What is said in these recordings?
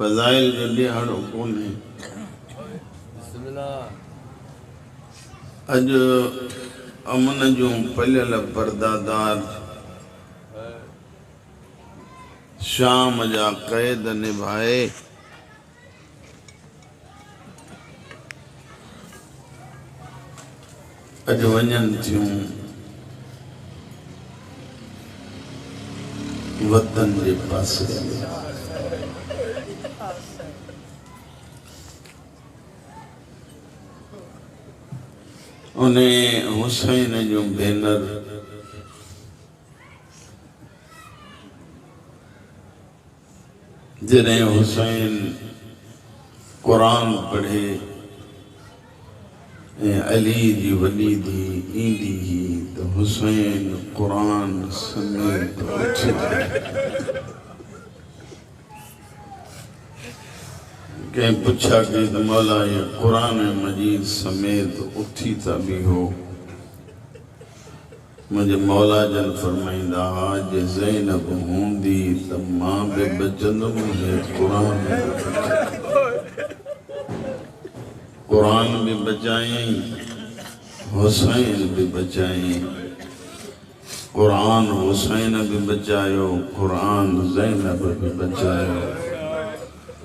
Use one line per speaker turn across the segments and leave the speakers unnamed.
फज़ाइल जो ॾियारो कोन्हे। अॼु अमन जूं पलियल परदादार शाम जा क़ैद निभाए अॼु वञनि थियूं वतन जे पासे। उन्हें हुसैन जूं भेनर जॾहिं हुसैन कुरान पढ़े अली जी वॾी धी ईंदी ही तो हुसैन कुरान समेत उथी कंहिं पुछा कि मौला ये कुरान मजीद समेत उथी था भी हो। मुझे मौला जन फरमाइंदा जे ज़ैनब हूंदी त मां बि बचंदुमि कुरान भी बचाई हुसैन भी बचाई। कुरान हुसैन भी बचायो कुरान ज़ैनब भी बचायो।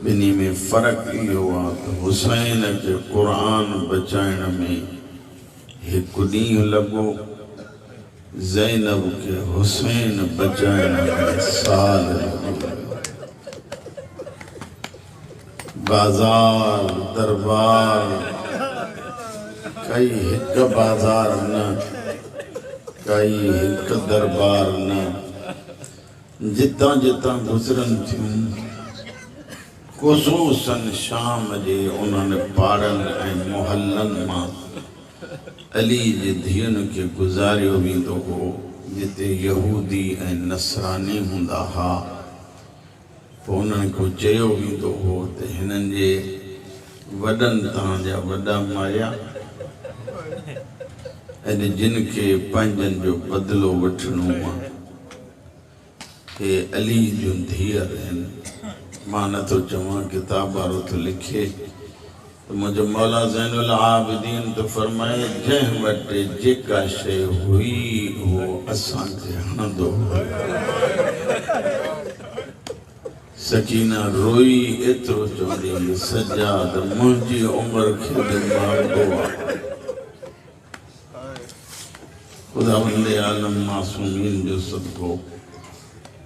बिनी में फ़र्क इहो आहे त हुसैन के कुरान बचाइण में हिकु ॾींहुं लॻो, ज़ैनब के हुसैन बचाइण में साल लॻो। बाजार दरबार कई हिक बाजार न कई हिक दरबार न, जितां जितां गुज़रन थियूं ख़ुसूसन शाम जे उन्हनि पाड़नि ऐं मोहल्लनि मां अली जी धीअनि खे गुज़ारियो वेंदो हो जिते यहूदी ऐं नसरानी हूंदा हा। पोइ उन्हनि को चयो वेंदो हो त हिननि जे वॾनि तव्हांजा वॾा मारिया ऐं जिन खे पंहिंजनि जो बदिलो वठिणो आहे हे अली जूं धीअर आहिनि। मां नथो चवां किताब वारो थो लिखे तो मुझे मौला ज़ैनुल आबिदीन तो फरमाए जंहिं वटि जेका शइ हुई वो असांखे हणंदो हो। सकीना रोई एतिरो चवंदी सजाद मुंहिंजी उमिरि खे बि मारंदो आहे। ख़ुदा वंदे आलम मासूमीन जो सदको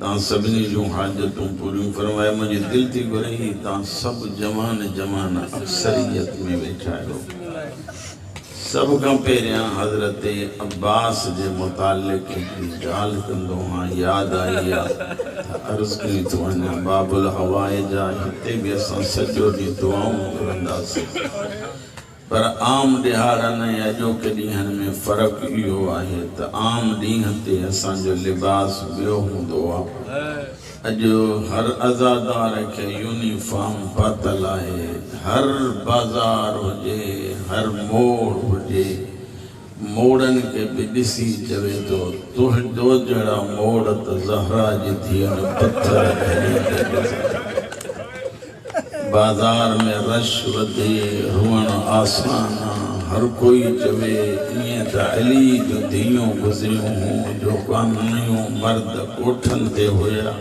तव्हां सभिनी जूं हाजतूं पूरियूं फरमाए। मुंहिंजी दिलि थी घुरे तव्हां सभु जवान जवान अक्सरियत में वेठा आहियो। सब खां पहिरियां हज़रत अब्बास जे मुतालिक़ हिकिड़ी ॻाल्हि कंदो आहियां, यादि आई आहे त अर्ज़ु कई थो वञा। बाबुल हवाए जा हिते बि असां सॼो ॾींहुं दुआऊं कंदासीं, पर आम ॾिहाड़नि ऐं अॼोके ॾींहंनि में फ़र्क़ु इहो आहे त आम ॾींहं ते असांजो लिबास ॿियो हूंदो आहे। अॼु हर अज़ादार खे यूनिफॉर्म पातल आहे। हर बाज़ार हुजे हर मोड़ हुजे मोड़नि खे बि ॾिसी चवे थो तुंहिंजो जहिड़ा मोड़ त ज़हरा जी धीअनि पथर बाज़ार में रश वधे रुअण आसान हर कोई चवे ईअं त अली जूं धीअरूं गुज़रियूं हुयूं जो कानूनियूं मर्द कोठनि ते हुया।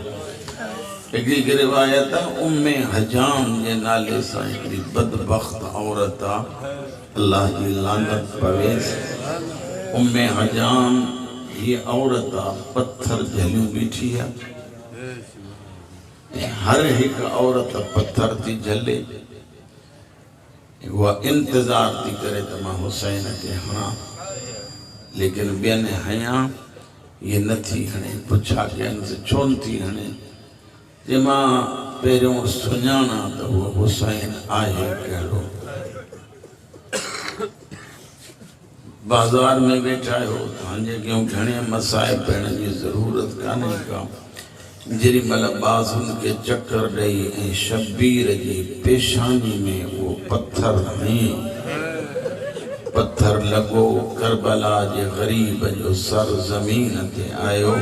हिकिड़ी रिवायत उम्मे हजाम जे नाले सां हिकिड़ी बदबख्त औरत आहे, अल्लाह जी लानत पवेसि। उम्मे हजाम हीअ औरत आहे पत्थर झलियूं बीठी आहे। हर हिकु औरत पत्थर थी झले, उहा इंतज़ार थी करे त मां हुसैन खे हणां, लेकिन ॿियनि हयां इहे नथी हणे। पुछा कयनि त छो नथी हणे? जे मां पहिरियों सुञाणा त उहो हुसैन आहे कहिड़ो। बाज़ार में वेठा आहियो तव्हांजे कयूं घणे मसाइब पइण जी ज़रूरत कान्हे का। जेॾी महिल बाज़ुनि खे चकर ॾेई ऐं शबीर जी पेशानी में उहो पत्थर हणी पत्थर लॻो करबला जे ग़रीब जो सर ज़मीन ते आयो।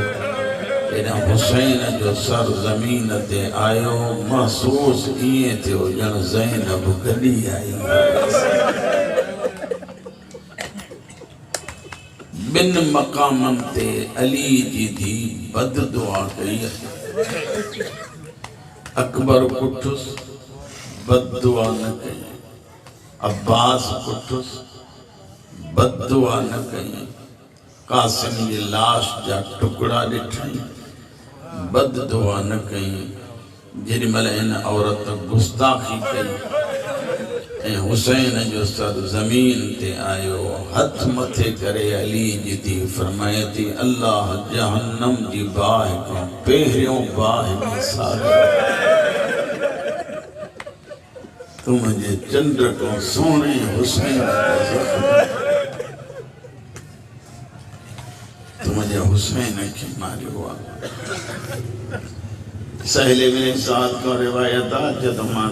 एॾा हुसैन जो सर ज़मीन ते आयो महसूस ईअं थियो ॼण ज़ैनब गॾी आई। ॿिन मक़ामनि ते अली जी धी बद दुआ कई। अकबर पुठुस बद दुआ न कई, अब्बास पुठुस बद दुआ न कई, कासिम जी लाश जा टुकड़ा ॾिठई बद दुआ न कई। जेॾीमहिल इन औरत गुस्ताखी कई ऐं हुसैन जो सर ज़मीन ते आयो, हथ मथे करे अली जी धी फरमाए थी अल्लाह जहन्नम जी बाहि खां पहिरियों बाहि में साड़े तू मुंहिंजे चंड को सोणे हुसैन तू मुंहिंजे हुसैन खे मारियो आहे। सहल इब्न साद को रिवायत आहे जॾहिं मां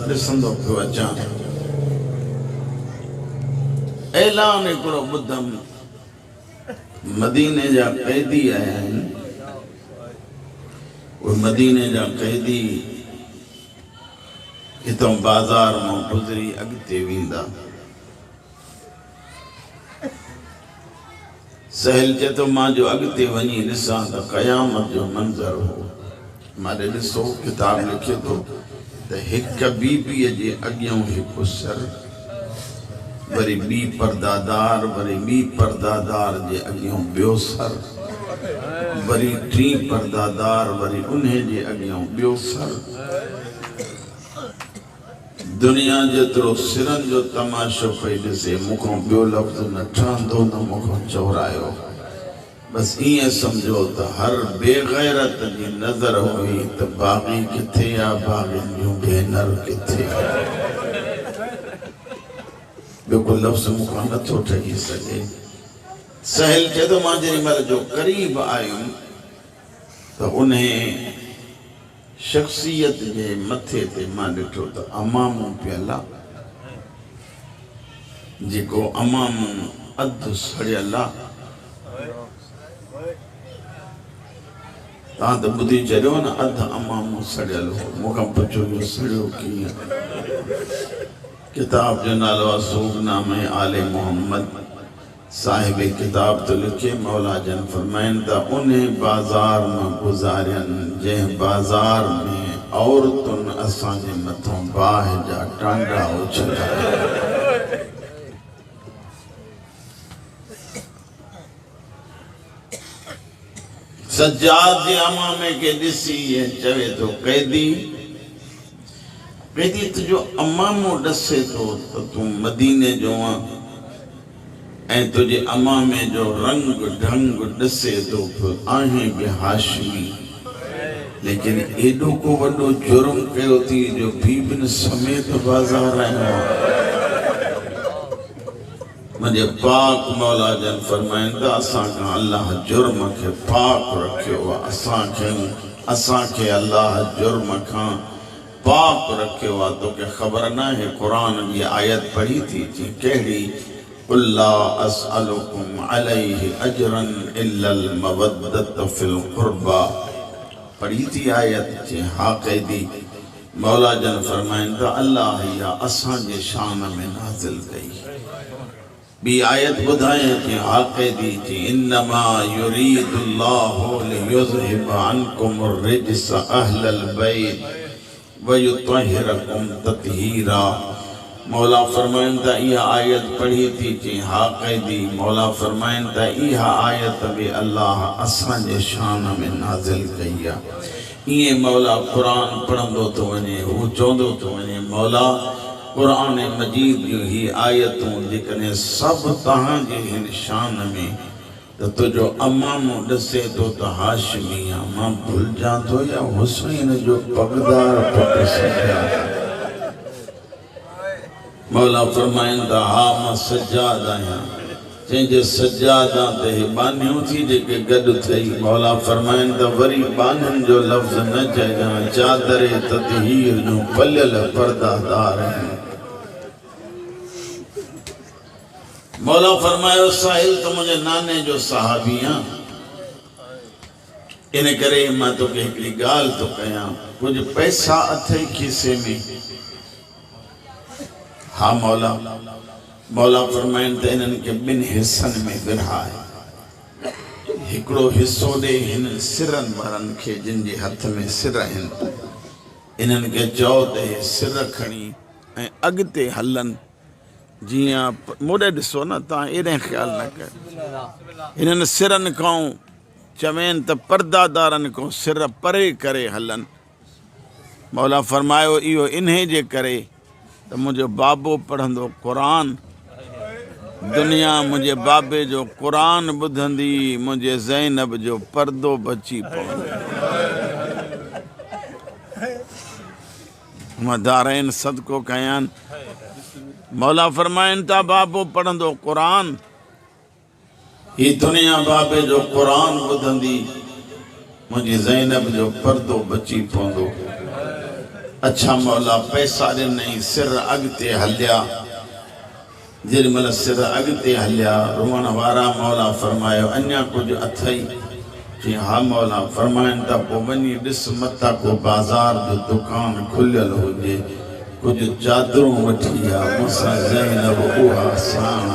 ॾिसंदो पियो अचां ऐलान हिकिड़ो ॿुधमि मदीने जा कैदी आया आहिनि। उहे मदीने जा कैदी हितां बाज़ार मां गुज़री अॻिते वेंदा। सहल चए थो मां जो अॻिते वञी ॾिसां त क़यामत जो मंज़र हो। मां ॾिसो किताब लिखे थो त हिक बीबीअ जे अॻियां हिकु सर, वरी ॿी परदादार, वरी ॿी परदादार जे अॻियां ॿियो सर, वरी टी परदादार, वरी उन्हे जे अॻियां ॿियो सर। दुनिया जेतिरो सिरनि जो तमाशो पई ॾिसे मूंखां ॿियो लफ़्ज़ न ठहंदो न मूंखां चवरायो। बस ईअं सम्झो त हर बेग़ैरत जी नज़र हुई त बाग़ी किथे आहे, बाग़ियुनि जूं भेनर किथे। ॿियो को लफ़्ज़ मूंखां नथो ठही सघे। सहल चए थो मां जेॾीमहिल जो क़रीब आयुमि त उन शख़्सियत जे मथे ते मां ॾिठो त अमामो पियल आहे, जेको अमामो अधु सड़ियल आहे। तव्हां त ॿुधी छॾियो न अधु अमामो सड़ियल हो। मूंखां पुछो इहो सड़ियो कीअं? किताब जो नालो आहे सूफ़नामे आले मोहम्मद। साहिब किताब तो लिखे मौला जन फरमाइनि था उन बाज़ार में गुज़ारियनि जंहिं बाज़ार में औरतुनि असांजे मथां बाहि जा टांडा उछलाया। सज्जाद जे अमामे के ॾिसी ऐं चवे थो कैदी तुंहिंजो अमामो ॾसे थो त तूं मदीने जो आहीं ऐं तुंहिंजे अमामे जो रंग ढंग ॾसे थो आहीं बि हाशमी, लेकिन एॾो को वॾो जुर्म कयो थी जो बीबियुनि समेत बाज़ार आयो। मुंहिंजे पाक मौला जन फरमाइनि था असां खां अल्लाह जुर्म खे पाक रखियो आहे। असांखे अल्लाह जुर्म खां पाक रखियो आहे। तोखे ख़बर न आहे क़ुरान जी आयत पढ़ी थी कहिड़ी? ला अस्अलुकुम अलैहि अजरन इल्लल मवद्दत फिल क़ुर्बा। पढ़ी थी आयत जे हा कैदी मौला जन फरमाइनि था अल्लाह या असांजे शान में नाज़िल कई। ॿी आयत ॿुधाए थी हा कैदी जी इन्नमा युरीदुल्लाहु लियुज़हिब अन्कुम रिज्स अहलल बैत वयुत्तहिरकुम तत्हीरा। मौला फरमाइनि था इहा आयत पढ़ी थी चई हा कैदी मौला फरमाइनि था इहा आयत बि अल्लाह असांजे शान में नाज़िल कई आहे। ईअं मौला क़ुरान पढ़ंदो थो वञे, हू चवंदो थो वञे मौला क़ुरान मजीद जूं ही आयतूं जेकॾहिं सभु तव्हांजे हिन शान में त तुंहिंजो अमामो ॾसे थो त हाशमी आहे, मां भुलिजां थो या हुसैन जो पगदार पुटु सॼा। मौला फरमाइनि था हा मां सज्जाद आहियां, जंहिंजे सज्जादा ते बानियूं थी जेके गॾु थई। मौला फरमाइनि था वरी बानियुनि जो लफ़्ज़ न चइजां, चादरे ततहीर जूं पलियल परदादार आहिनि। मौला फरमायो साहिल तो मुझे नाने जो सहाबी इन करे मां तोखे हिकिड़ी ॻाल्हि थो कयां, कुझु पैसा अथई खीसे में? हा मौला। मौला फरमाइनि त इन्हनि खे ॿिनि हिसनि में विरहाए। हिकिड़ो हिसो ॾे हिन सिरनि वारनि खे जिन जे हथ में सिर आहिनि, इन्हनि खे चओ त हे सिर खणी ऐं अॻिते हलनि। जीअं मोॾे ॾिसो न, तव्हां एॾे ख़्यालु न कयो। हिननि सिरनि खां चवनि त पर्दादारनि खां सिर परे करे हलनि। मौला फरमायो इहो इन्हे जे करे त मुंहिंजो बाबो पढ़ंदो क़ुरान, दुनिया मुंहिंजे बाबे जो क़ुरान ॿुधंदी, मुंहिंजे ज़ैनब जो पर्दो बची पवंदो। मदारैन सदको कयानि। मौला फरमाइनि था बाबो पढ़ंदो क़ुरान, ही दुनिया बाबे जो क़ुरान ॿुधंदी, मुंहिंजी ज़ैनब जो पर्दो बची पवंदो। अच्छा मौला पैसा ॾिनई, सिर अॻिते हलिया। जेॾी महिल सिर अॻिते हलिया, रुअण वारा मौला फरमायो अञा कुझु अथई? जी हा मौला। फरमाइनि था पोइ वञी ॾिस मथां को बाज़ार जो दुकान खुलियल हुजे, कुझु चादरूं वठी आ, मूंसां ज़ैनब उहा साण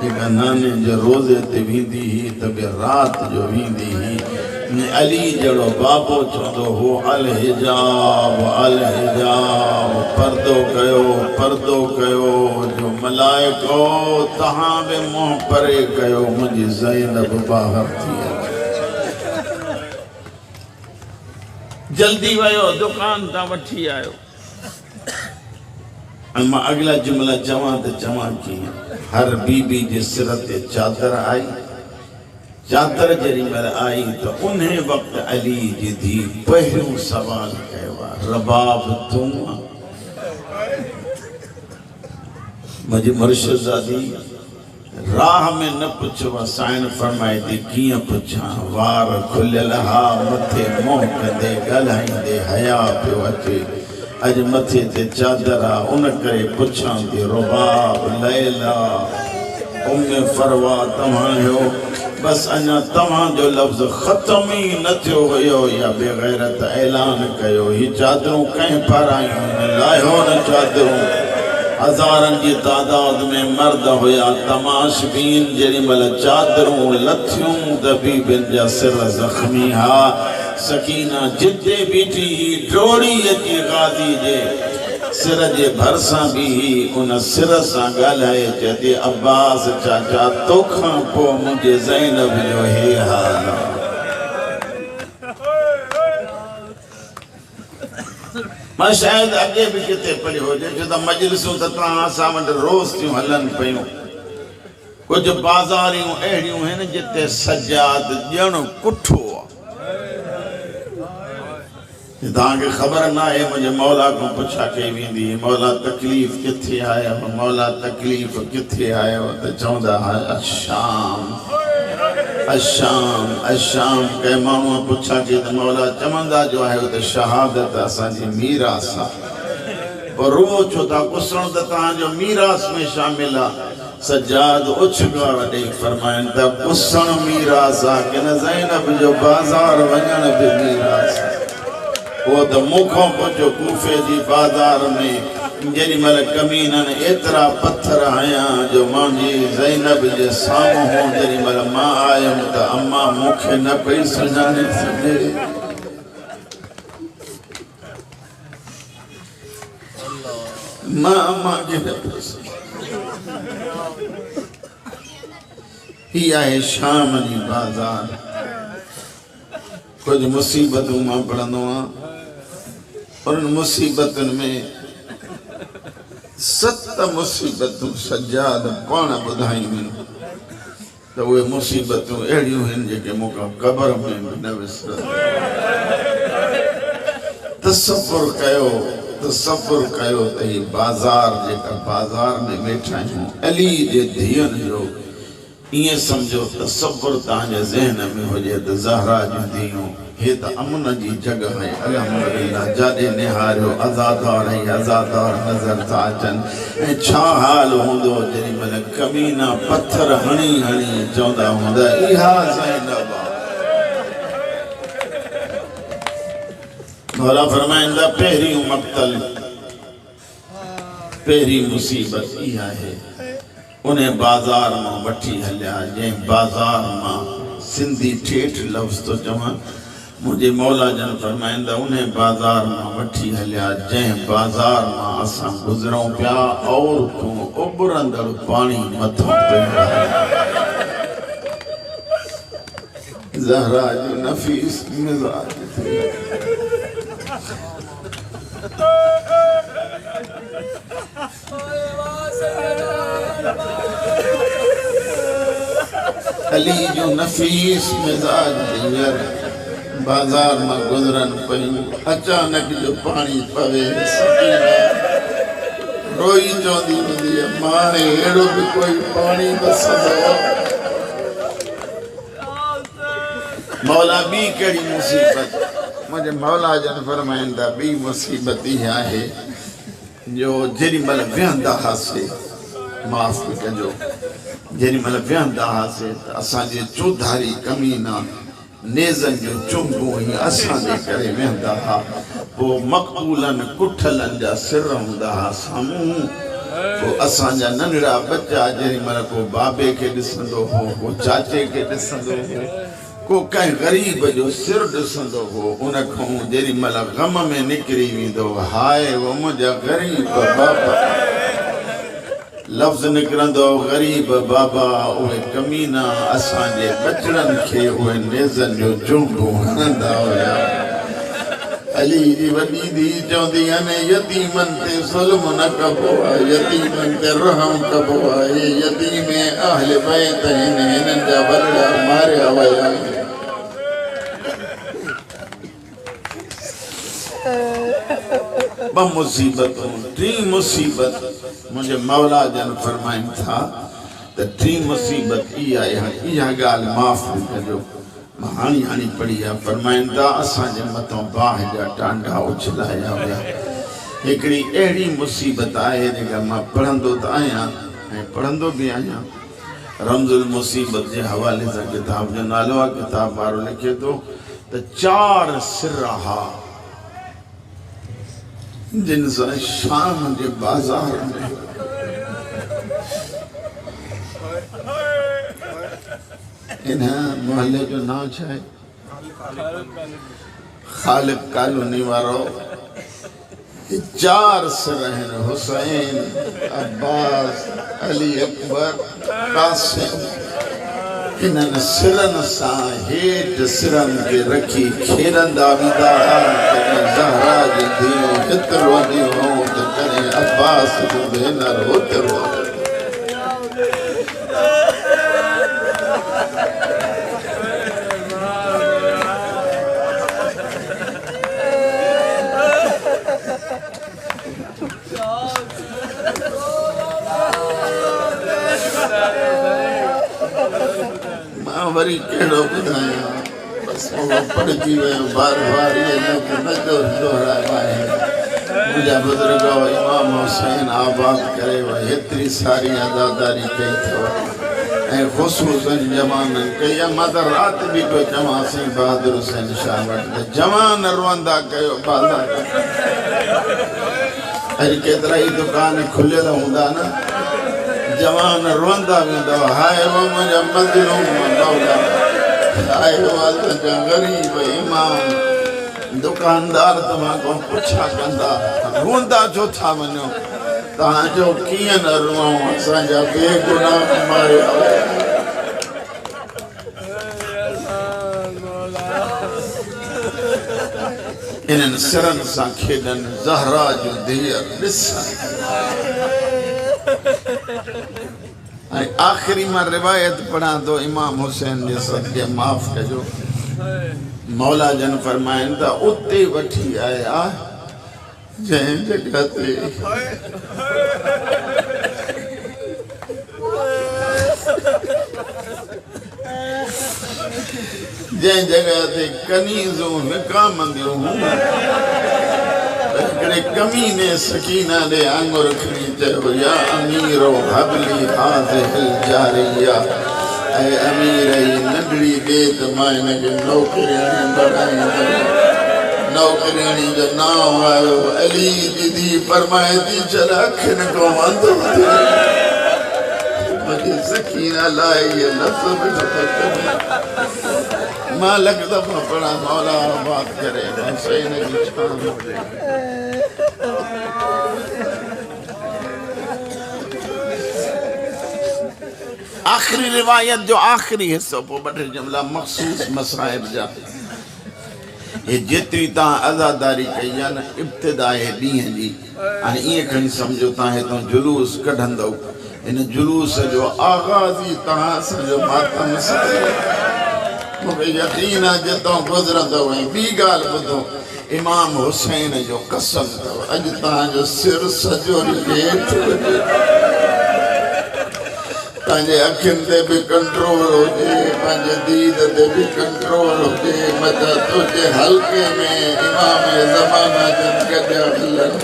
जेका नाने जे रोज़े ते वेंदी हुई त बि राति जो वेंदी हुई। अली जहिड़ो बाबो चवंदो हो अल हिजाब पर्दो कयो पर्दो कयो, जो मलाइको तव्हां बि मुंहुं परे कयो, मुंहिंजी ज़ैनब ॿाहिरि थी अचे। जल्दी वियो दुकान तां वठी आयो। मां अगला जुमला चवां त चवां कीअं? हर बीबी जे सिर ते चादर आई। चादर जेॾी महिल आई त उन वक़्तु अली जी धीउ पहिरियों सवाल कयो आहे, रबाब तूं? मुंहिंजी मुर्शिदादी राह में न पुछो, साईं फरमाए थी कीअं पुछां? वार खुलियल हा, मथे मुंहुं कंदे ॻाल्हाईंदे हया पियो अचे। अॼु मथे ते चादर आहे, उन करे पुछां थी रबाब लैला उम्मे फरवा तव्हां हो? बस अञा तव्हांजो लफ़्ज़ ख़तम ई न थियो हुयो या बेग़ैरत ऐलान कयो। ही चादरूं कंहिं पारायूं लाहियो न चादरूं। हज़ारनि जी तादाद में मर्द हुया तमाशबीन। जेॾी महिल चादरूं लथियूं त बीबियुनि जा सिर ज़ख़्मी हा। सकीना जिते बीठी डोड़ी अची गादी जे सिर जे भरिसां बि उन सिर सां ॻाल्हाए चए थी अब्बास चाचा तोखां पोइ मुंहिंजे ज़ैनब जो हे हाल आहे। मां शायदि अॻे बि किथे पढ़ियो हुजे, छो त मजलिसूं त तव्हां असां वटि रोज़ थियूं हलनि पियूं। कुझु बाज़ारियूं अहिड़ियूं आहिनि जिते सजाद ॼण कुठो आहे। तव्हांखे ख़बर न आहे, मुंहिंजे मौला खां पुछा कई वेंदी मौला तकलीफ़ किथे आयो, मौला तकलीफ़ किथे आयो? त चवंदा अशाम अशाम अशाम। कंहिं माण्हूअ पुछा कई त मौला चवंदा जो आहे त शहादत असांजी मीरास आहे। पोइ रुओ छो था? कुसण त तव्हांजो मीरास में शामिल आहे। सजाद उछगार ॾेई फरमाइनि त कुसण मीरास आहे कि न ज़ैनब जो बाज़ार वञण बि मीरास आहे। वो तो मुखों पुछो कूफे जी बाजार में जेॾी महिल कमीननि एतिरा पत्थर हया जो मुंहिंजी ज़ैनब जे साम्हूं हो। जेॾी महिल मां आयमि त अम्मा मूंखे न पई सुञाणे सघे। मां अम्मा खे न पई ही आहे शाम जी बाज़ार। कुछ मुसीबतूं मां पढ़ंदो आहियां, और उन मुसीबतुनि में 7 मुसीबतूं सजाद पाण ॿुधायूं त उहे मुसीबतूं अहिड़ियूं आहिनि जेके मूंखां क़बर में बि न विसरनि। तसव्वुर कयो त ही बाज़ार जेका बाज़ार में वेठा आहियूं अली जे धीअनि जो, ईअं सम्झो तसव्वुर तव्हांजे ज़हन में हुजे त ज़हरा जूं धीअरूं हे त अमन जी जॻह आहे। अल्हम्दुलिल्लाह जाॾे निहारियो आज़ादार ऐं आज़ादार नज़र था अचनि। ऐं छा हाल हूंदो जेॾी महिल कमीना पत्थर हणी हणी चवंदा हूंदा इहा ज़ैनब आहे। मौला फरमाइंदा पहरी मक्तल पहरी मुसीबत इहा है उन्हें बाजार में वठी हलिया जै बाजार में सिंधी ठेठ लफ्ज़ तो चवां मुझे मौला जन फरमाइंदा उन्हें बाजार में वठी हलिया जै बाजार में असां गुजरों पिया और तू उबरंदड़ पानी मथों पे ज़हरा जो नफीस मिजाज थी अली जो नफीस मिजाज दियर बाजार में गुजरन पयूं अचानक जो पानी पवे रोई चौंदी हूंदी है माने अहिड़ो भी कोई पानी बसंदो मौला बी कड़ी मुसीबत मुझे मौला जन फरमाइंदा बी मुसीबत इहा है जो जेॾी महिल विहंदा हासे माफ़ कजो जेॾी महिल विहंदा हासे त असांजे चौधारी कमीना नेज़न जो चुंबू ही असां जे करे वेंदा हा पोइ मक़बूलनि कुठलनि जा सिर हूंदा हा साम्हूं पोइ असांजा नंढड़ा बच्चा जेॾी महिल को बाबे खे ॾिसंदो हो को चाचे खे ॾिसंदो हो को कंहिं ग़रीब जो सिर ॾिसंदो हो उन खां जेॾी महिल ग़म में निकिरी वेंदो हाय वो मुंहिंजा ग़रीब बाबा लफ्ज़ निकिरंदो ग़रीब बाबा उहे कमीना असांजे बचड़नि खे उहे नेज़नि जो चुंबू हणंदा हुया अली जी वॾी धीउ चवंदी आहिनि यतीमनि ते ज़ुल्म न कबो आहे यतीमनि ते रहम कबो आहे यतीम अहल बैत आहिनि हिननि जा वॾड़ा मारिया विया आहिनि ब मुसीबतूं टी मुसीबत मुझे मौला जन फरमाइन था त टी मुसीबत इहा इहा ॻाल्हि माफ़ कजो मां हाणी हाणी पढ़ी आहे फरमाइन था असांजे मथां बाहि जा टांडा उछलाया हुया हिकिड़ी अहिड़ी मुसीबत आहे जेका मां पढ़ंदो त आहियां ऐं पढ़ंदो बि आहियां रमज़ुल मुसीबत जे हवाले सां किताब जो नालो आहे किताब वारो लिखे थो त 4 सिरहा जिन सां शाम के बाजार में इन मोहल्ले जो नाम है खालिद कॉलोनी वारो 4 सिर हैं हुसैन अब्बास अली अकबर कासिम इन्हनि सिरनि सां हेठि सिरनि खे रखी खेॾंदा वेंदा ज़हरा जी धीअ हिते रोंदियूं हुयूं त कॾहिं अब्बास जो भेनर हुते रोंदो वरी कहिड़ो ॿुधायां बसि पढ़जी वियो बार बार इहे न दोहरायो आहे मुंहिंजा बुज़ुर्ग इमाम हुसैन आबाद करे वई हेतिरी सारी अदादारी कई अथव ऐं ख़ुशूसन जवाननि कई आहे मां त राति बि पियो चवां साईं बहादुर हुसैन शाह वटि त जवान रोअंदा कयो बाज़ार अॼु केतिरा ई दुकान खुलियल हूंदा न जवान रोंदा वेंदा हाय वो मुंहिंजा मज़लूम मौला हाय वो तुंहिंजा ग़रीब इमाम दुकानदार तव्हां खां पुछा कंदा रोंदा छो था वञो तव्हांजो कीअं न रोऊं असांजा बेगुनाह मारिया इन्हनि सिरनि सां खेॾनि ज़हरा जूं धीअर ॾिसनि आखिरी में रिवायत पढ़ा तो इमाम हुसैन जे सदके माफ़ कजो मौला जन फरमाइन था उते वठी आया जैं जगह ते जैं जगह ते कनीज़ूं विकामंदियूं कमीने सकीना दे आंगुर खणी चयो या अमीरो हबली हाज़िल जारिया ऐ अमीर ई नंढड़ी दे त मां हिनखे नौकरी बढ़ाईंदमि नौकरानी जो नाम आयो अली दीदी फरमाए थी चला खिन को अंधो मुझे सकीना लाए ये लफ्ज़ मालक दफा पड़ा मौला बात करे हुसैन की शान हो जाए। आखिरी रिवायत जो आखिरी हिस्सो पो बटे जुमला मखसूस मसाइब जा ये जेतरी ता आजादारी कई या न इब्तिदाए ॾींहं जी हाणे ईअं खणी सम्झो तव्हां हितां जुलूस कढंदव इन जुलूस जो आगाज़ ही तव्हां असांजो मातम मूंखे यकीन आहे जितां गुज़रंदव ऐं ॿी ॻाल्हि ॿुधो इमाम हुसैन जो कसम अथव अॼु तव्हांजो सिर सॼो हेठि पंहिंजे अखियुनि ते बि कंट्रोल हुजे पंहिंजे दीद ते बि कंट्रोल हुजे मथां तुंहिंजे हल्के में इमाम ज़माना जन गॾिया हलनि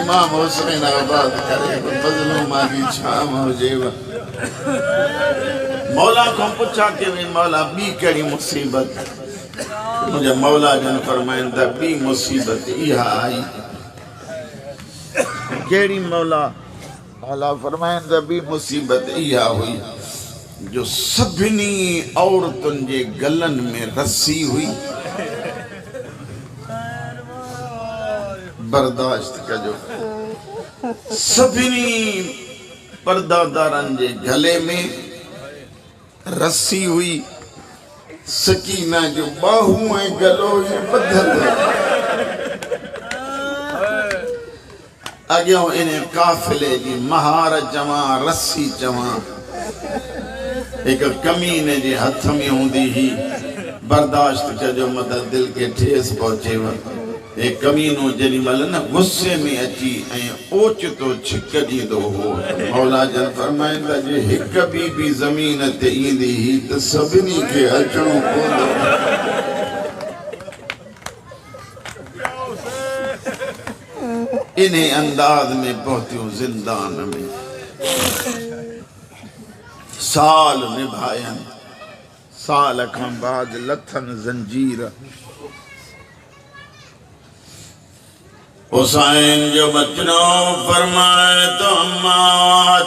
इमाम हुसैन आबाद करे मज़लूमा जी छाम हुजेव। मौला को पुछा के वे मौला बी कड़ी मुसीबत मुझे मौला जन फरमाइन दा बी मुसीबत इहा आई केड़ी मौला मौला फरमाइन दा बी मुसीबत इहा हुई जो सभिनी औरतुन जे गलन में रस्सी हुई बर्दाश्त कजो सभिनी पर्दादारन जे गले में रस्सी हुई सकीना जो बाहू ऐं गलो ही बधल अॻियों इन काफ़िले जी महार चवां रस्सी चवां एक कमीने जे हथ में हूंदी ही बर्दाश्त कजो मत दिल के ठेस पहुचेव ए कमीनो जॾहिं महिल न गुस्से में अची ऐं ओचितो छिकजींदो हो मौला जन फरमाईंदा जे हिक बि ज़मीन ते ईंदी ही त सभिनी खे अचणो पवंदो। इन्हें अंदाज में पहुतियूं ज़िंदान में साल निभायन साल खां बाद लथन ज़ंजीर हुसैन जो बचनो फरमाए तो अम्मा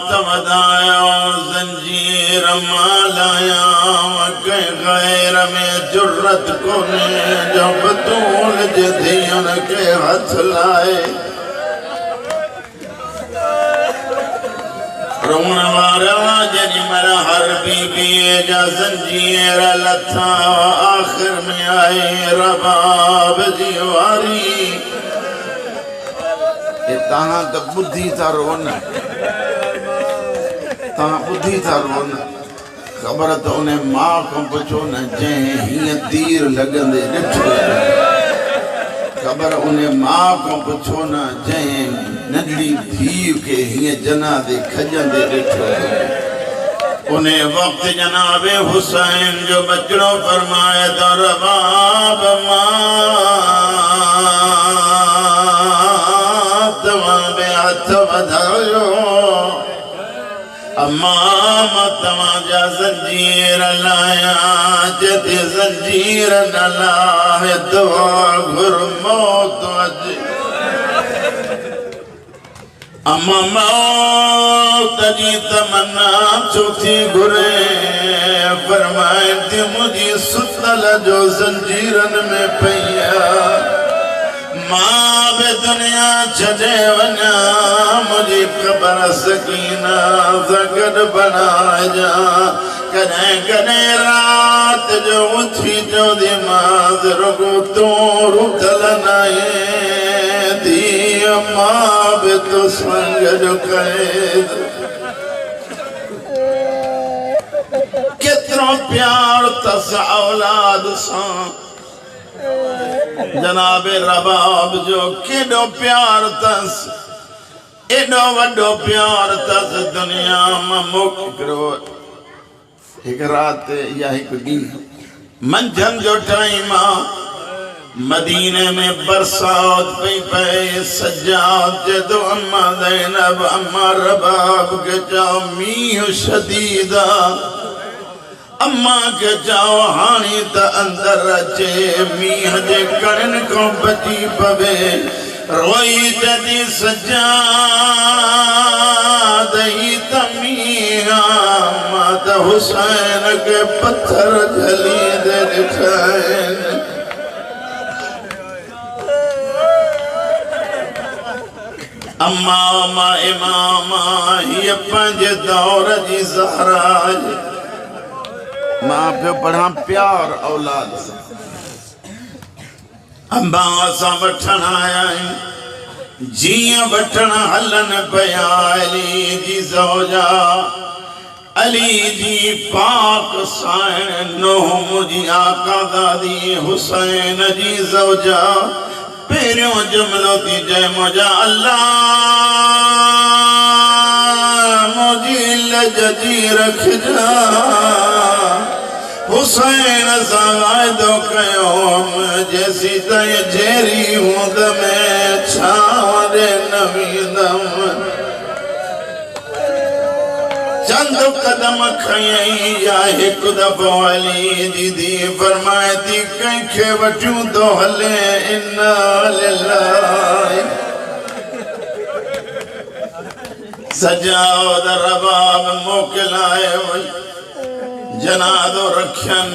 तवदायो ज़ंजीर मालाया के गैर में जुर्रत कोने जो बतूल जे दियन के हथ लाए रोण वारा जनी मरा हर बीबी जा ज़ंजीर लथा आखिर में आए रबाब जी वारी तहां त बुद्धि था रो न तहां बुद्धि था रो न ख़बर त उन मां खां पुछो न जंहिं हीअं तीर लॻंदे ॾिठो ख़बर उन मां खां पुछो न जंहिं नंढड़ी धीउ खे हीअं जनादे खजंदे ॾिठो उन वक़्त जनाबे हुसैन जो बचड़ो फरमाए त रबाब हथ वधायो अम्मा तव्हांजा ज़ंजीर लाया जदे ज़ंजीर न लाहे दुआ घुर मौत अचे अम्मा मौत जी तमन्ना छो थी घुरे फरमाए थी मुंहिंजी सुतल जो ज़ंजीरन में पईया मां बे दुनिया छॾे वञा मुझे ख़बर सकीना ज़गड़ बनाइजा कॾहिं कॾहिं रात जो उथी जो दिमाग़ रुगो तूं रुधल नाहे धीअ मां बि तो संग जो कैद केतिरो प्यार तस औलाद सां जनाबे रबाब जो केॾो प्यार तस एॾो वॾो प्यार तस दुनिया मां मोकिलियो हिकु राति या हिकु ॾींहुं मंझंदि जो टाइम आहे मदीने में बरसात पई पए सज्जाद जदो अम्मा ज़ैनब अम्मा रबाब के चओ मींहुं शदीद आहे अम्मा के जाओ हानी त अंदर अचे मीह जे कड़न को बची पवे रोई जदी सजाद ही तमीहा मात हुसैन के पत्थर झली दे दिखाएन अम्मा अम्मा इमामा ये पंजे दौर जी ज़हरा मां पे पढ़ा प्यार औलाद से अम्बा सा वठण आया जिया वठण हलन पया अली जी ज़ौजा अली जी पाक साइन नूह मुझी आका दादी हुसैन जी ज़ौजा पेरियों जुमलो थी जय मुझा अल्लाह मुझी लजती रख जा हुसैन सावादो कयो जैसी तय जेरी हूंद में छावरे नवीदम चंद कदम खयई या एक दफो अली दीदी फरमाए थी कंखे वठूं तो हले इन्ना लिल्लाहि सजाओ द रबाब मोकलाए वई जनादो रखन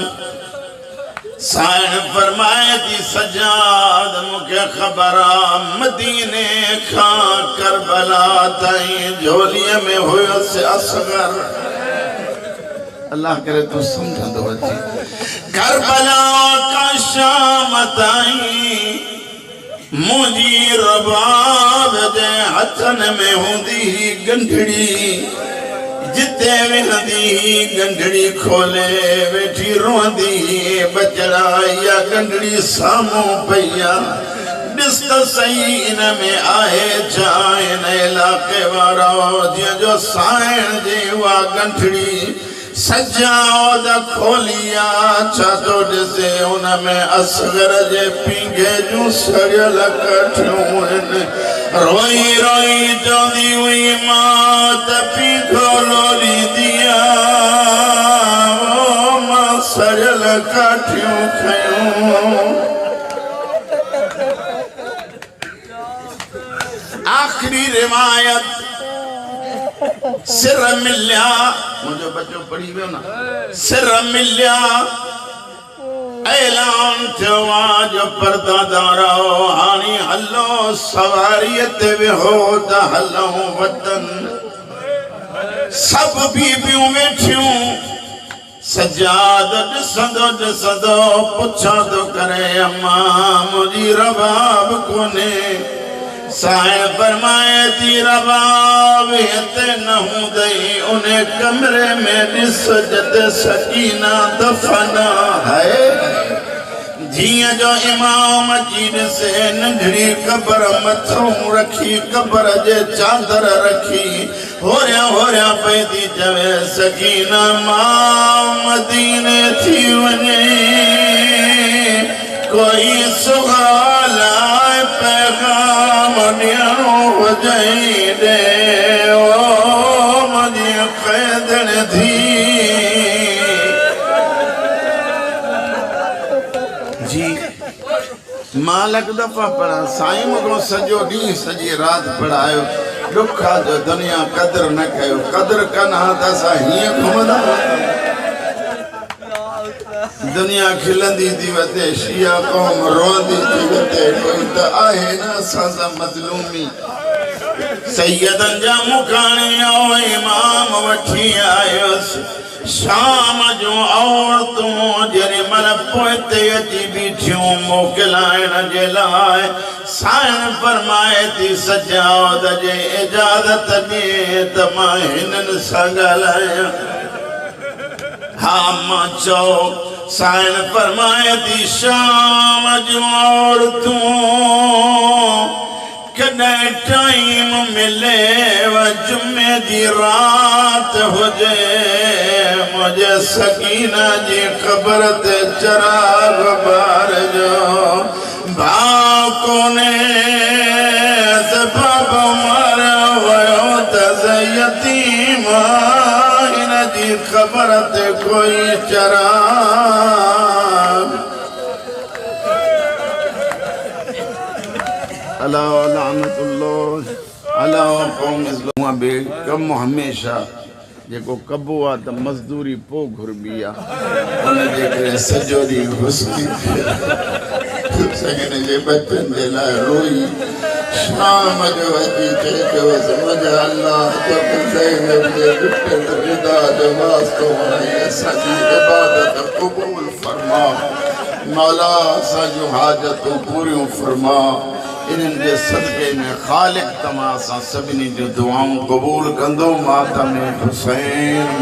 साइन फरमाए थी सजाद मुखे खबरा मदीने खां करबला ताईं झोलीअ में हुयो से असगर अल्लाह करे तू समझंदो अची करबला का शाम ताईं मुझी रबाब जे हथन में हुंदी गंढड़ी जिते वेंदी गंढड़ी खोले वेठी रोंदी बचड़ा या गंढड़ी सामू पईया ॾिस त सही इन में आहे छा इन इलाके वारा जीअं जो साइण जी उहा गंढड़ी सजाओ द खोलिया छा तो ॾिसे उन में असगर जे पींघे जूं सड़ियल कठियूं आहिनि रोई रोई चवंदी हुई मां त पीघो लोली दिया मां सड़ियल काठियूं खयूं आखिरी रिवायत सिर मिलिया मुझे बच्चो पढ़ी वियो न सिर मिलिया ऐलान थियो जो परदादारो हाणी हलो सवारीअ ते वेहो त हलऊं वतन सब बीबियूं वेठियूं सजाद ॾिसंदो ॾिसंदो पुछा थो करे अम्मा मुंहिंजी रबाब कोन्हे साईं फरमाए थी रबाब हिते न हूंदई उन कमरे में ॾिस जिते सकीना दफ़न है जीअं जो इमाम अची ॾिसे नंढड़ी क़बर मथां रखी क़बर जे चादर रखी होरिया होरिया पई थी चवे सकीना मां मदीने थी वञे कोई सुगाल पैगाम ॾियणो हुजई ॾे ओ मुंहिंजी क़ैदण थी जी मालक दफ़ा पढ़ा साईं मूंखों सॼो ॾींहुं सॼी राति पढ़ायो ॾुखा जो दुनिया क़दुरु न कयो क़दुरु कनि हा त असां हीअं घुमंदा दुनिया खिलंदी थी वधे शिया क़ौम रोंदी थी वधे कोई त आहे न असां सां मज़लूमी सैयदनि जा मुखाणी आओ इमाम वठी आयुसि शाम जूं औरतूं जेॾी महिल पोइते अची बीठियूं मोकिलाइण जे लाइ साईं फरमाए थी सजाद जे इजाज़त ॾे त मां हिननि सां ॻाल्हायां हा मां चओ साईं फरमाए थी शाम जूं औरतूं कॾहिं टाइम मिले जुमे जी रात हुजे मुझे सकीना जी ख़बर ते चराग बारजो भाउ कोने सबब मारियो वियो त यतीम हिन जी ख़बर परत कोई चराग अला लानतुल्लाह अला कौम इस्लाम बेकम हमेशा जेको कबो आ त मजदूरी पो घुरबी आ उन जे करे सॼो ॾींहुं घुसकी सगन जे बचन जे लाइ रोई शाम जो अची चए पियो मुंहिंजा अल्लाह तो ज़ैनब जे घुटन रिदा जो वास्तो आहे असांजी इबादत क़बूल फरमा मौला असांजूं हाजतूं पूरियूं फरमा इन्हनि जे सदक़े में ख़ालिक तमां असां सभिनी जूं दुआऊं क़बूल कंदो मातम हुसैन